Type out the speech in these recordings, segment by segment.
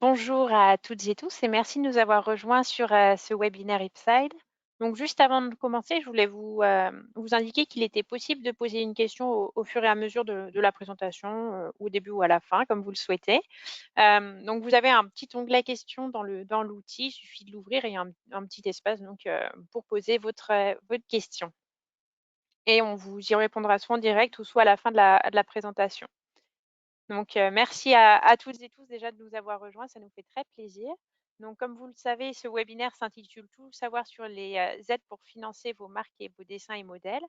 Bonjour à toutes et tous et merci de nous avoir rejoints sur ce webinaire Ipside. Donc juste avant de commencer, je voulais vous indiquer qu'il était possible de poser une question au fur et à mesure de la présentation, au début ou à la fin, comme vous le souhaitez. Donc vous avez un petit onglet questions dans l'outil, il suffit de l'ouvrir et il y a un petit espace pour poser votre question. Et on vous y répondra soit en direct ou soit à la fin de la présentation. Donc, merci à toutes et tous déjà de nous avoir rejoints, ça nous fait très plaisir. Donc, comme vous le savez, ce webinaire s'intitule Tout savoir sur les aides pour financer vos marques et vos dessins et modèles.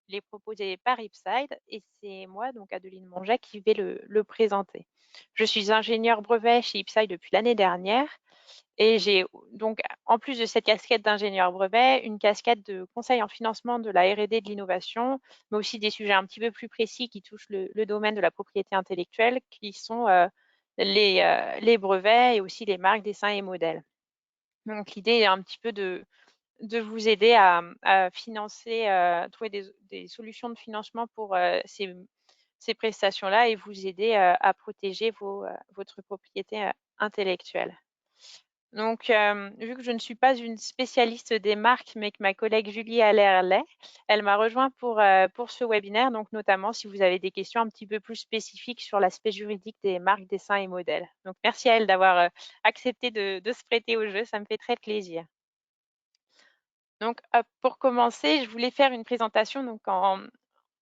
Il est proposé par Ipside et c'est moi, donc Adeline Monjac, qui vais le présenter. Je suis ingénieure brevet chez Ipside depuis l'année dernière et j'ai donc, en plus de cette casquette d'ingénieur brevet, une casquette de conseil en financement de la R&D de l'innovation, mais aussi des sujets un petit peu plus précis qui touchent le domaine de la propriété intellectuelle, qui sont les brevets et aussi les marques, dessins et modèles. Donc l'idée est un petit peu de vous aider à financer, trouver des solutions de financement pour ces prestations-là et vous aider à protéger votre propriété intellectuelle. Donc, vu que je ne suis pas une spécialiste des marques, mais que ma collègue Julie Allaire l'est, elle m'a rejoint pour ce webinaire. Donc, notamment, si vous avez des questions un petit peu plus spécifiques sur l'aspect juridique des marques, dessins et modèles. Donc, merci à elle d'avoir accepté de se prêter au jeu. Ça me fait très plaisir. Donc, pour commencer, je voulais faire une présentation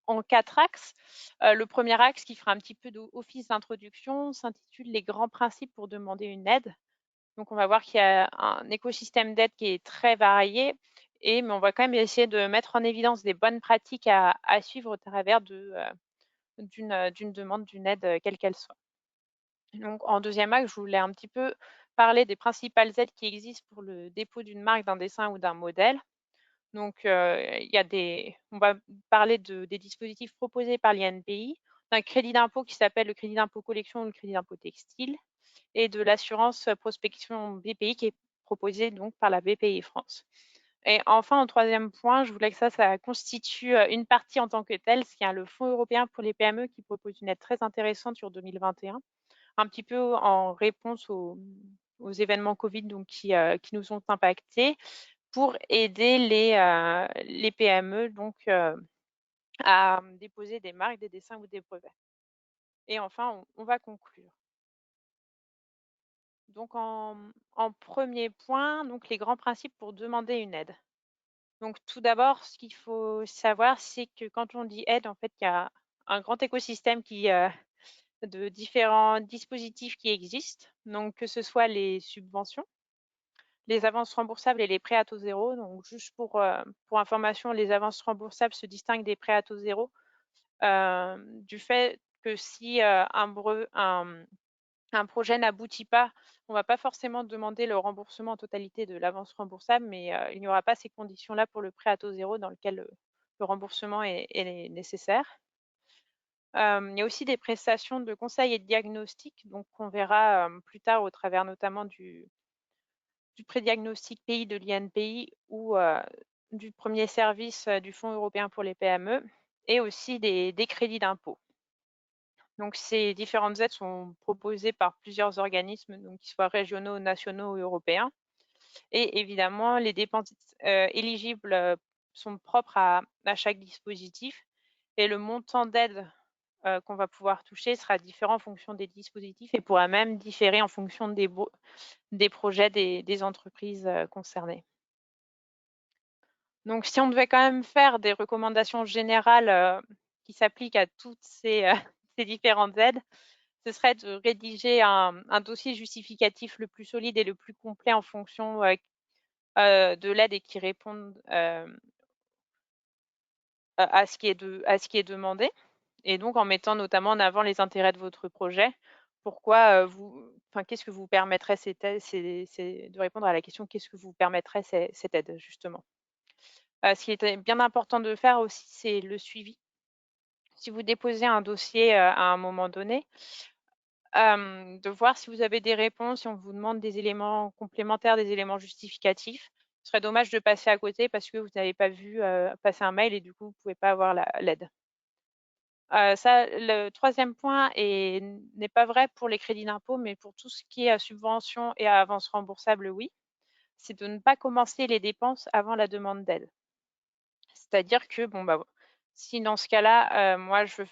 en 4 axes. Le premier axe qui fera un petit peu d'office d'introduction s'intitule Les grands principes pour demander une aide. Donc, on va voir qu'il y a un écosystème d'aide qui est très varié, mais on va quand même essayer de mettre en évidence des bonnes pratiques à suivre au travers d'une demande d'une aide, quelle qu'elle soit. Donc, en deuxième axe, je voulais un petit peu parler des principales aides qui existent pour le dépôt d'une marque, d'un dessin ou d'un modèle. Donc, on va parler des dispositifs proposés par l'INPI, d'un crédit d'impôt qui s'appelle le crédit d'impôt collection ou le crédit d'impôt textile, et de l'assurance prospection BPI qui est proposée donc par la BPI France. Et enfin, en troisième point, je voulais que ça constitue une partie en tant que telle, ce qui est le Fonds européen pour les PME qui propose une aide très intéressante sur 2021, un petit peu en réponse aux événements Covid donc, qui nous ont impactés pour aider les PME donc, à déposer des marques, des dessins ou des brevets. Et enfin, on va conclure. Donc, en premier point, donc les grands principes pour demander une aide. Donc, tout d'abord, ce qu'il faut savoir, c'est que quand on dit aide, en fait, il y a un grand écosystème de différents dispositifs qui existent. Donc, que ce soit les subventions, les avances remboursables et les prêts à taux zéro. Donc, juste pour information, les avances remboursables se distinguent des prêts à taux zéro du fait que si un projet n'aboutit pas, on ne va pas forcément demander le remboursement en totalité de l'avance remboursable, mais il n'y aura pas ces conditions-là pour le prêt à taux zéro dans lequel le remboursement est nécessaire. Il y a aussi des prestations de conseil et de diagnostic, donc on verra plus tard au travers notamment du pré-diagnostic pays de l'INPI ou du premier service du Fonds européen pour les PME et aussi des crédits d'impôt. Donc, ces différentes aides sont proposées par plusieurs organismes, donc qu'ils soient régionaux, nationaux ou européens. Et évidemment, les dépenses éligibles sont propres à chaque dispositif. Et le montant d'aide qu'on va pouvoir toucher sera différent en fonction des dispositifs et pourra même différer en fonction des projets des entreprises concernées. Donc, si on devait quand même faire des recommandations générales qui s'appliquent à toutes ces différentes aides, ce serait de rédiger un dossier justificatif le plus solide et le plus complet en fonction de l'aide et qui répondent à ce qui est demandé. Et donc en mettant notamment en avant les intérêts de votre projet. Pourquoi qu'est-ce que vous permettrait cette aide, c'est de répondre à la question qu'est-ce que vous permettrait cette aide justement. Ce qui est bien important de faire aussi, c'est le suivi. Si vous déposez un dossier à un moment donné, de voir si vous avez des réponses, si on vous demande des éléments complémentaires, des éléments justificatifs. Ce serait dommage de passer à côté parce que vous n'avez pas vu passer un mail et du coup, vous ne pouvez pas avoir l'aide. Ça, le troisième point n'est pas vrai pour les crédits d'impôt, mais pour tout ce qui est subvention et avance remboursable, oui. C'est de ne pas commencer les dépenses avant la demande d'aide. C'est-à-dire que, bon, bah, si dans ce cas-là, moi, je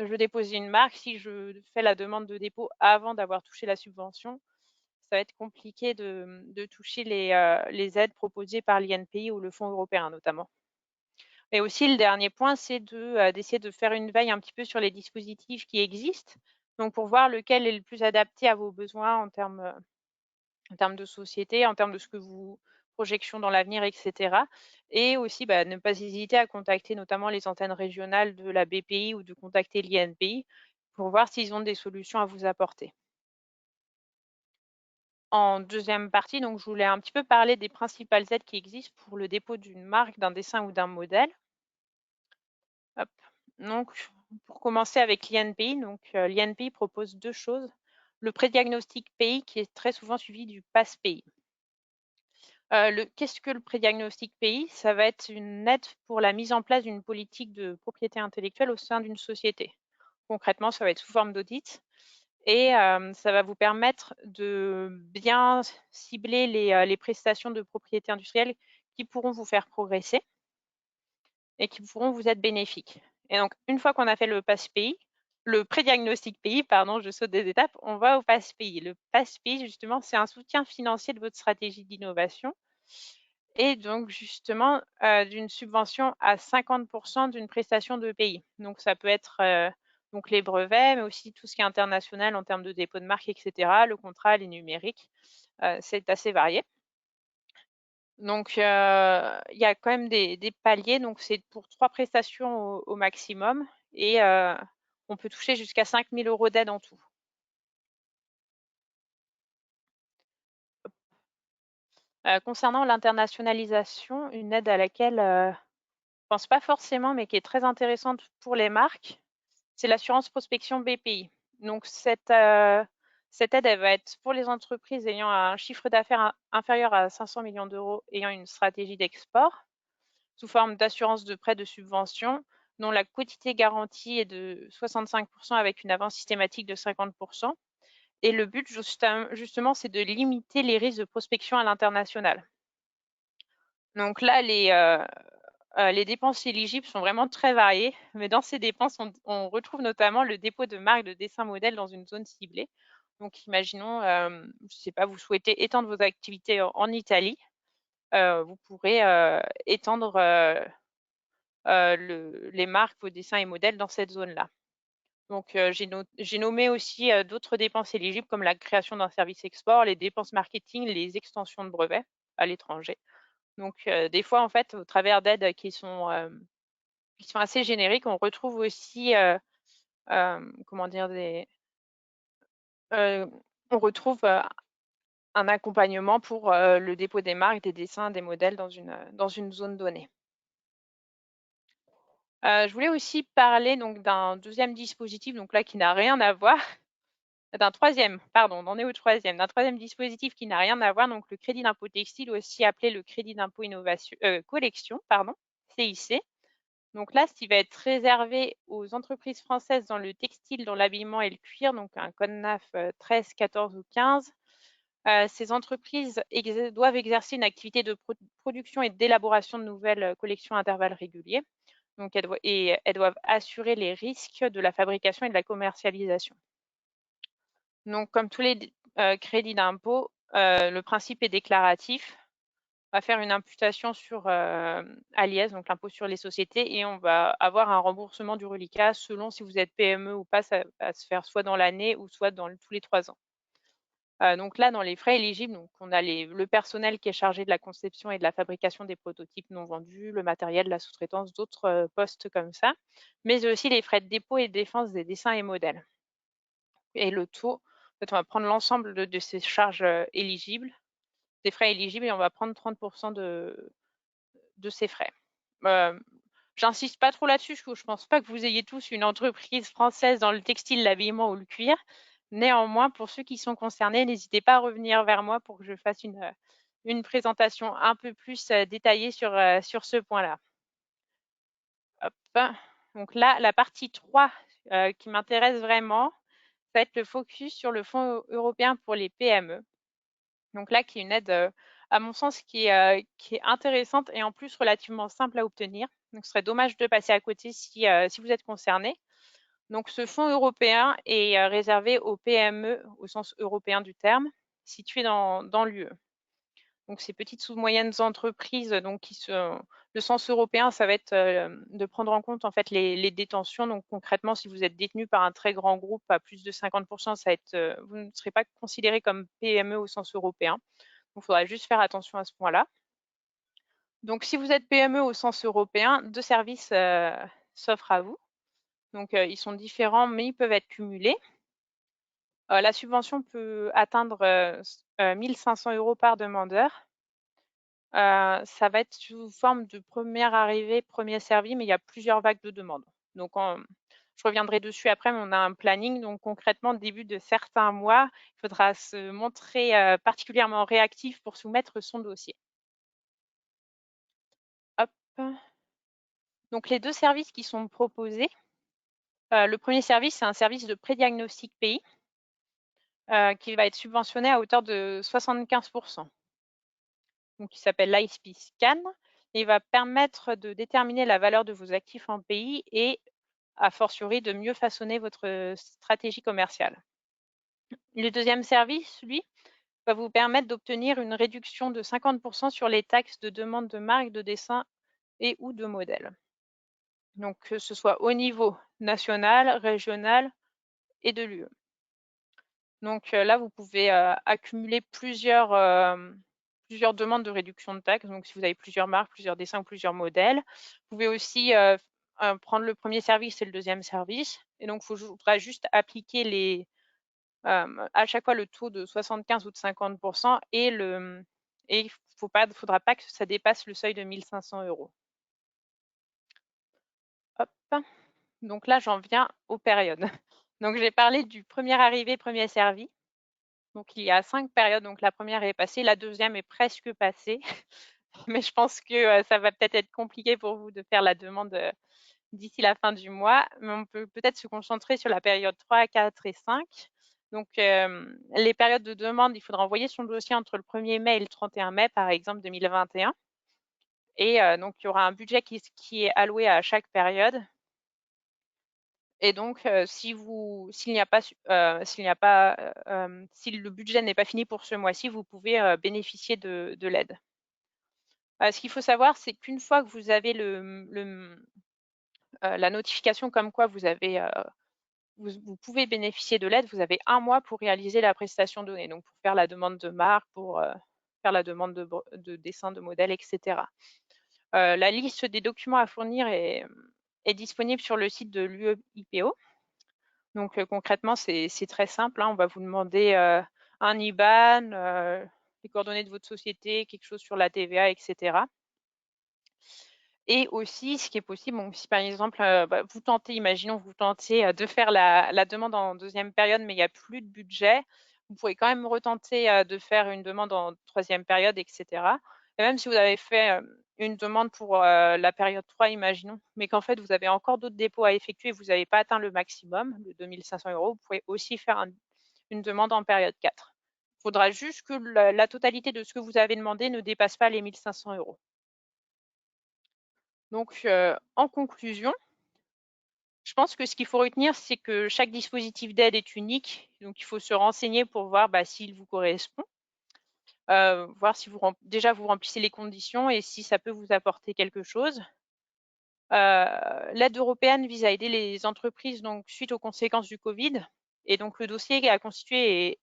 veux déposer une marque, si je fais la demande de dépôt avant d'avoir touché la subvention, ça va être compliqué de toucher les aides proposées par l'INPI ou le Fonds européen notamment. Et aussi, le dernier point, c'est d'essayer de faire une veille un petit peu sur les dispositifs qui existent, donc pour voir lequel est le plus adapté à vos besoins en termes de société, en termes de ce que vous projection dans l'avenir, etc. Et aussi, bah, ne pas hésiter à contacter notamment les antennes régionales de la BPI ou de contacter l'INPI pour voir s'ils ont des solutions à vous apporter. En deuxième partie, donc, je voulais un petit peu parler des principales aides qui existent pour le dépôt d'une marque, d'un dessin ou d'un modèle. Hop. Donc, pour commencer avec l'INPI, l'INPI propose deux choses. Le prédiagnostic pays qui est très souvent suivi du pass pays. Qu'est-ce que le prédiagnostic pays? Ça va être une aide pour la mise en place d'une politique de propriété intellectuelle au sein d'une société. Concrètement, ça va être sous forme d'audit et ça va vous permettre de bien cibler les prestations de propriété industrielle qui pourront vous faire progresser et qui pourront vous être bénéfiques. Et donc, une fois qu'on a fait le pass pays, le prédiagnostic pays, pardon, je saute des étapes, on va au pass pays. Le pass pays, justement, c'est un soutien financier de votre stratégie d'innovation et donc justement d'une subvention à 50% d'une prestation de pays. Donc ça peut être donc les brevets, mais aussi tout ce qui est international en termes de dépôt de marque, etc., le contrat, les numériques, c'est assez varié. Donc il y a quand même des paliers, donc c'est pour 3 prestations au maximum et on peut toucher jusqu'à 5 000 € d'aide en tout. Concernant l'internationalisation, une aide à laquelle je pense pas forcément, mais qui est très intéressante pour les marques, c'est l'assurance prospection BPI. Donc cette aide, elle va être pour les entreprises ayant un chiffre d'affaires inférieur à 500 millions d'euros, ayant une stratégie d'export, sous forme d'assurance de prêt de subvention, dont la quotité garantie est de 65% avec une avance systématique de 50%. Et le but, justement, c'est de limiter les risques de prospection à l'international. Donc là, les dépenses éligibles sont vraiment très variées, mais dans ces dépenses, on retrouve notamment le dépôt de marques de dessin modèle dans une zone ciblée. Donc, imaginons, je ne sais pas, vous souhaitez étendre vos activités en Italie, vous pourrez étendre les marques, vos dessins et modèles dans cette zone-là. Donc, j'ai nommé aussi d'autres dépenses éligibles comme la création d'un service export, les dépenses marketing, les extensions de brevets à l'étranger. Donc, des fois, en fait, au travers d'aides qui sont assez génériques, on retrouve aussi, comment dire, on retrouve un accompagnement pour le dépôt des marques, des dessins, des modèles dans une zone donnée. Je voulais aussi parler donc d'un deuxième dispositif, donc là qui n'a rien à voir, d'un troisième, pardon, on en est au troisième, d'un troisième dispositif qui n'a rien à voir, donc le crédit d'impôt textile, aussi appelé le crédit d'impôt innovation collection, pardon, CIC. Donc là, ce qui va être réservé aux entreprises françaises dans le textile, dans l'habillement et le cuir, donc un code NAF 13, 14 ou 15. Ces entreprises doivent exercer une activité de production et d'élaboration de nouvelles collections à intervalles réguliers. Donc elles doivent assurer les risques de la fabrication et de la commercialisation. Donc comme tous les crédits d'impôt, le principe est déclaratif. On va faire une imputation sur à l'IS, donc l'impôt sur les sociétés, et on va avoir un remboursement du reliquat selon si vous êtes PME ou pas, ça va se faire soit dans l'année ou soit tous les 3 ans. Donc là, dans les frais éligibles, donc on a le personnel qui est chargé de la conception et de la fabrication des prototypes non vendus, le matériel, la sous-traitance, d'autres postes comme ça, mais aussi les frais de dépôt et de défense des dessins et modèles. Et le taux, en fait, on va prendre l'ensemble de ces charges éligibles, des frais éligibles, et on va prendre 30% de ces frais. J'insiste pas trop là-dessus, parce que je pense pas que vous ayez tous une entreprise française dans le textile, l'habillement ou le cuir. Néanmoins, pour ceux qui sont concernés, n'hésitez pas à revenir vers moi pour que je fasse une présentation un peu plus détaillée sur ce point-là. Hop. Donc là, la partie 3 qui m'intéresse vraiment, ça va être le focus sur le Fonds européen pour les PME. Donc là, qui est une aide, à mon sens, qui est intéressante et en plus relativement simple à obtenir. Donc ce serait dommage de passer à côté si vous êtes concerné. Donc ce fonds européen est réservé aux PME au sens européen du terme, situées dans l'UE. Donc ces petites ou moyennes entreprises, donc le sens européen, ça va être de prendre en compte en fait les détentions. Donc concrètement, si vous êtes détenu par un très grand groupe à plus de 50%, vous ne serez pas considéré comme PME au sens européen. Donc il faudra juste faire attention à ce point-là. Donc si vous êtes PME au sens européen, deux services s'offrent à vous. Donc ils sont différents, mais ils peuvent être cumulés. La subvention peut atteindre 1 500 € par demandeur. Ça va être sous forme de première arrivée, premier servi, mais il y a plusieurs vagues de demandes. Donc, je reviendrai dessus après, mais on a un planning. Donc, concrètement, début de certains mois, il faudra se montrer particulièrement réactif pour soumettre son dossier. Hop. Donc, les deux services qui sont proposés. Le premier service, c'est un service de prédiagnostic pays qui va être subventionné à hauteur de 75%. Donc, qui s'appelle l'ISP Scan. Et il va permettre de déterminer la valeur de vos actifs en pays et, a fortiori, de mieux façonner votre stratégie commerciale. Le deuxième service, lui, va vous permettre d'obtenir une réduction de 50% sur les taxes de demande de marque, de dessin et ou de modèle. Donc, que ce soit au niveau national, régional et de l'UE. Donc là, vous pouvez accumuler plusieurs demandes de réduction de taxes. Donc si vous avez plusieurs marques, plusieurs dessins ou plusieurs modèles. Vous pouvez aussi prendre le premier service et le deuxième service. Et donc, il faudra juste appliquer à chaque fois le taux de 75 ou de 50% et il ne faudra pas que ça dépasse le seuil de 1 500 €. Hop. Donc là, j'en viens aux périodes. Donc j'ai parlé du premier arrivé, premier servi. Donc il y a 5 périodes. Donc la première est passée, la deuxième est presque passée. Mais je pense que ça va peut-être être compliqué pour vous de faire la demande d'ici la fin du mois. Mais on peut peut-être se concentrer sur la période 3, 4 et 5. Donc les périodes de demande, il faudra envoyer son dossier entre le 1er mai et le 31 mai, par exemple 2021. Et donc il y aura un budget qui est alloué à chaque période. Et donc, si le budget n'est pas fini pour ce mois-ci, vous pouvez bénéficier de l'aide. Ce qu'il faut savoir, c'est qu'une fois que vous avez la notification comme quoi vous pouvez bénéficier de l'aide, vous avez 1 mois pour réaliser la prestation donnée, donc pour faire la demande de marque, pour faire la demande de dessin de modèle, etc. La liste des documents à fournir est disponible sur le site de l'UEIPO. Donc concrètement, c'est très simple, hein. On va vous demander un IBAN, les coordonnées de votre société, quelque chose sur la TVA, etc. Et aussi, ce qui est possible, donc si par exemple, imaginons vous tentez de faire la demande en deuxième période, mais il n'y a plus de budget, vous pourrez quand même retenter de faire une demande en troisième période, etc. Et même si vous avez fait une demande pour la période 3, imaginons, mais qu'en fait, vous avez encore d'autres dépôts à effectuer et vous n'avez pas atteint le maximum, le 2 500 €, vous pouvez aussi faire une demande en période 4. Il faudra juste que la totalité de ce que vous avez demandé ne dépasse pas les 1 500 €. Donc, en conclusion, je pense que ce qu'il faut retenir, c'est que chaque dispositif d'aide est unique. Donc, il faut se renseigner pour voir s'il vous correspond, voir si déjà vous remplissez les conditions et si ça peut vous apporter quelque chose. L'aide européenne vise à aider les entreprises donc, suite aux conséquences du Covid. Et donc, le dossier à constituer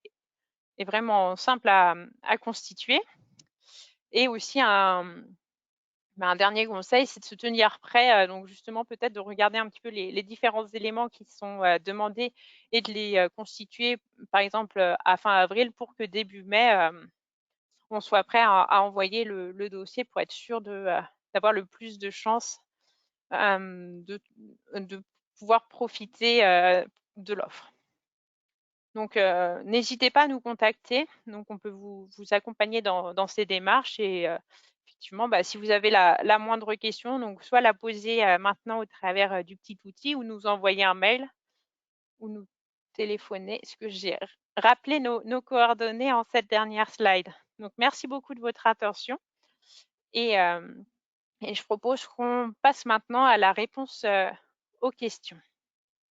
est vraiment simple à constituer. Et aussi, un dernier conseil, c'est de se tenir prêt, donc justement peut-être de regarder un petit peu les différents éléments qui sont demandés et de les constituer, par exemple, à fin avril pour que début mai, on soit prêt à envoyer le dossier pour être sûr d'avoir le plus de chances de pouvoir profiter de l'offre. Donc, n'hésitez pas à nous contacter. Donc, on peut vous accompagner dans ces démarches et effectivement, bah, si vous avez la moindre question, donc soit la poser maintenant au travers du petit outil ou nous envoyer un mail ou nous téléphoner, ce que j'ai rappelé nos coordonnées en cette dernière slide. Donc, merci beaucoup de votre attention et, et je propose qu'on passe maintenant à la réponse aux questions.